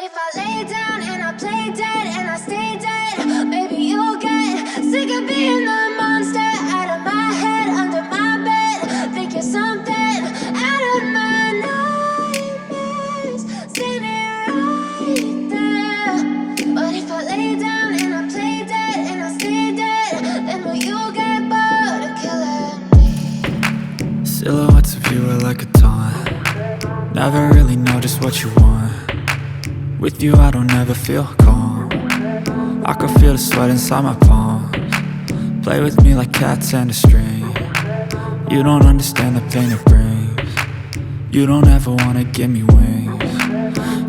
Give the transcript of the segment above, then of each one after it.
if I lay down and I play dead and I stay dead, maybe you'll get sick of being the monster out of my head, under my bed. Think you're something out of my nightmares, standing right there. But if I lay down and I play dead and I stay dead, then will you get bored of killing me? Silhouettes of you are like a taunt. Never really know just what you want. With you I don't ever feel calm. I can feel the sweat inside my palms. Play with me like cats and a string. You don't understand the pain it brings. You don't ever wanna give me wings.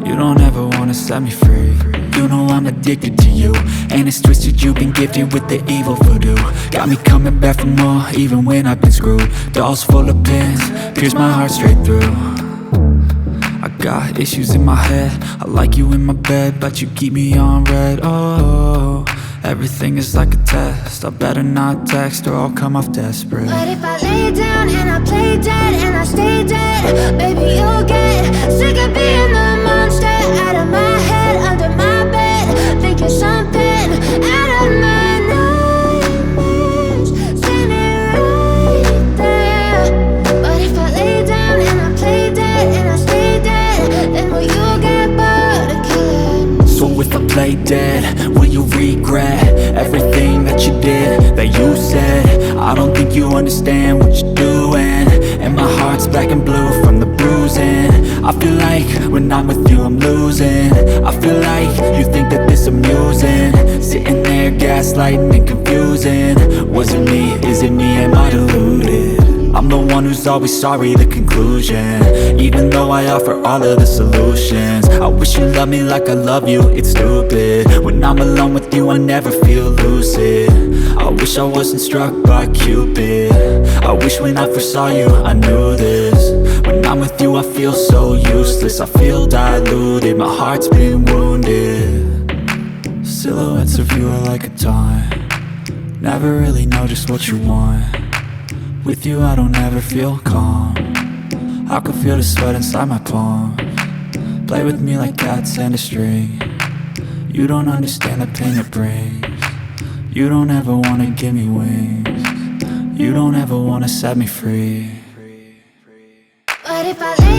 You don't ever wanna set me free. You know I'm addicted to you, and it's twisted, you've been gifted with the evil voodoo. Got me coming back for more, even when I've been screwed. Dolls full of pins, pierce my heart straight through. I got issues in my head, I like you in my bed, but you keep me on red. Oh, everything is like a test, I better not text or I'll come off desperate. But if I lay down and I play dead and I stay dead, baby you'll get sick of being the monster out of my head, under my bed. Think you're something out of my nightmares, standing right there. But if I lay down and I play dead and I stay dead, then will you get bored of killing me? So if I play dead, will you regret everything that you did, that you said? I don't think you understand what you're doing, and my heart's black and blue from the bruising. I feel like when I'm with you I'm losing. I feel like you think that this amusing, sitting there gaslighting and confusing. Was it me? Is it me? Am I deluded? I'm the one who's always sorry, the conclusion, even though I offer all of the solutions. I wish you loved me like I love you, it's stupid. When I'm alone with you I never feel lucid. I wish I wasn't struck by Cupid. I wish when I first saw you I knew this. When I'm with you I feel so useless, I feel diluted, my heart's been wounded. Silhouettes of you are like a taunt. Never really know just what you want. With you I don't ever feel calm. I can feel the sweat inside my palms. Play with me like cats and a string. You don't understand the pain it brings. You don't ever wanna give me wings. You don't ever wanna set me free. But if I lay